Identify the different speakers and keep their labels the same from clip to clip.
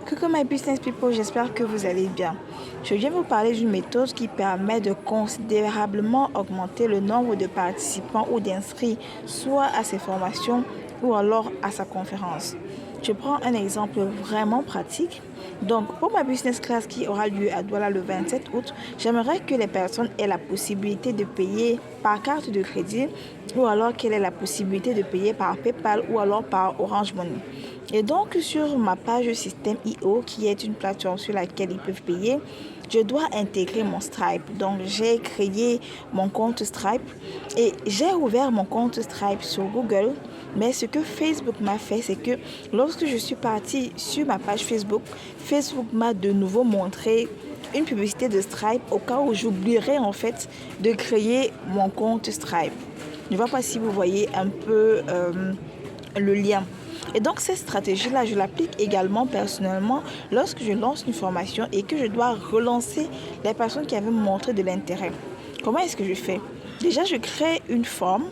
Speaker 1: Coucou my business people, j'espère que vous allez bien. Je viens vous parler d'une méthode qui permet de considérablement augmenter le nombre de participants ou d'inscrits, soit à ses formations ou alors à sa conférence. Je prends un exemple vraiment pratique. Donc, pour ma business class qui aura lieu à Douala le 27 août, j'aimerais que les personnes aient la possibilité de payer par carte de crédit ou alors qu'elle ait la possibilité de payer par PayPal ou alors par Orange Money. Et donc, sur ma page System.io, qui est une plateforme sur laquelle ils peuvent payer, je dois intégrer mon Stripe. Donc, j'ai créé mon compte Stripe et j'ai ouvert mon compte Stripe sur Google. Mais ce que Facebook m'a fait, c'est que lorsque je suis partie sur ma page Facebook, Facebook m'a de nouveau montré une publicité de Stripe au cas où j'oublierais en fait de créer mon compte Stripe. Je ne vois pas si vous voyez un peu le lien. Et donc cette stratégie-là, je l'applique également personnellement lorsque je lance une formation et que je dois relancer les personnes qui avaient montré de l'intérêt. Comment est-ce que je fais? Déjà, je crée une forme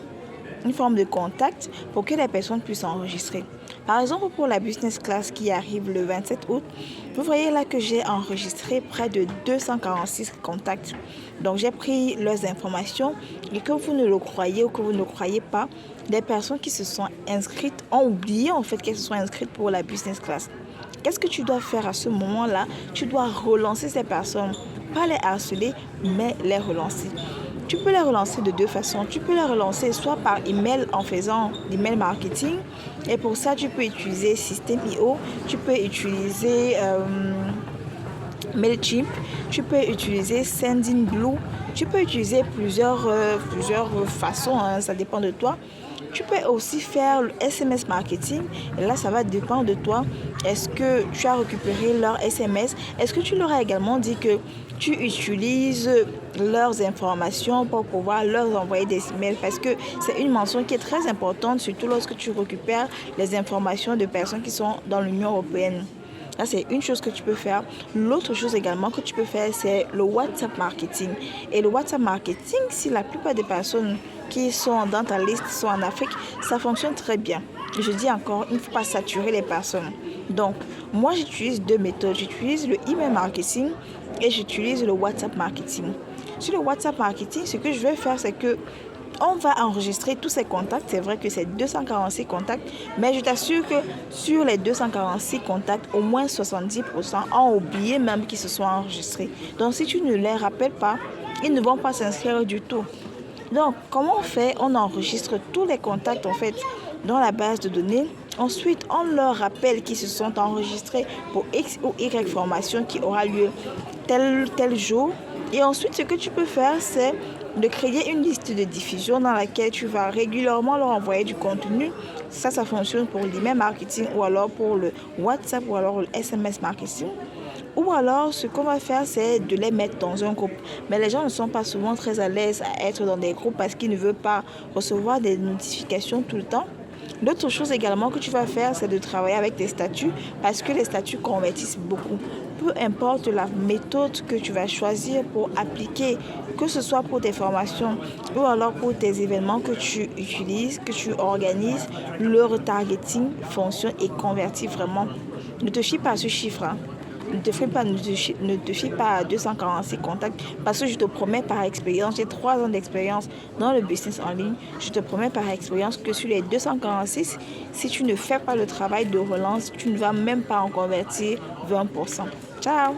Speaker 1: de contact pour que les personnes puissent enregistrer. Par exemple, pour la business class qui arrive le 27 août, vous voyez là que j'ai enregistré près de 246 contacts. Donc, j'ai pris leurs informations et que vous ne le croyez ou que vous ne le croyez pas, des personnes qui se sont inscrites ont oublié en fait qu'elles se sont inscrites pour la business class. Qu'est-ce que tu dois faire à ce moment-là? Tu dois relancer ces personnes, pas les harceler, mais les relancer. Tu peux les relancer de deux façons. Tu peux les relancer soit par email en faisant l'email marketing. Et pour ça, tu peux utiliser System.io. Tu peux utiliser Mailchimp. Tu peux utiliser Sendinblue. Tu peux utiliser plusieurs façons. Ça dépend de toi. Tu peux aussi faire le SMS marketing. Et là, ça va dépendre de toi. Est-ce que tu as récupéré leur SMS? Est-ce que tu leur as également dit que tu utilises leurs informations pour pouvoir leur envoyer des emails? Parce que c'est une mention qui est très importante, surtout lorsque tu récupères les informations de personnes qui sont dans l'Union européenne. Là, c'est une chose que tu peux faire. L'autre chose également que tu peux faire, c'est le WhatsApp marketing. Et le WhatsApp marketing, si la plupart des personnes qui sont dans ta liste sont en Afrique, ça fonctionne très bien. Je dis encore, il ne faut pas saturer les personnes. Donc, moi, j'utilise deux méthodes. J'utilise le email marketing et j'utilise le WhatsApp marketing. Sur le WhatsApp marketing, ce que je vais faire, c'est que on va enregistrer tous ces contacts. C'est vrai que c'est 246 contacts, mais je t'assure que sur les 246 contacts, au moins 70% ont oublié même qu'ils se sont enregistrés. Donc, si tu ne les rappelles pas, ils ne vont pas s'inscrire du tout. Donc, comment on fait? On enregistre tous les contacts en fait dans la base de données. Ensuite, on leur rappelle qu'ils se sont enregistrés pour X ou Y formation qui aura lieu tel jour. Et ensuite, ce que tu peux faire, c'est de créer une liste de diffusion dans laquelle tu vas régulièrement leur envoyer du contenu. Ça fonctionne pour l'email marketing ou alors pour le WhatsApp ou alors le SMS marketing. Ou alors, ce qu'on va faire, c'est de les mettre dans un groupe. Mais les gens ne sont pas souvent très à l'aise à être dans des groupes parce qu'ils ne veulent pas recevoir des notifications tout le temps. L'autre chose également que tu vas faire, c'est de travailler avec tes statuts parce que les statuts convertissent beaucoup. Peu importe la méthode que tu vas choisir pour appliquer, que ce soit pour tes formations ou alors pour tes événements que tu utilises, que tu organises, le retargeting fonctionne et convertit vraiment. Ne te fie pas à ce chiffre. Ne te fie pas à 246 contacts parce que je te promets par expérience, j'ai 3 ans d'expérience dans le business en ligne, je te promets par expérience que sur les 246, si tu ne fais pas le travail de relance, tu ne vas même pas en convertir 20%. Ciao!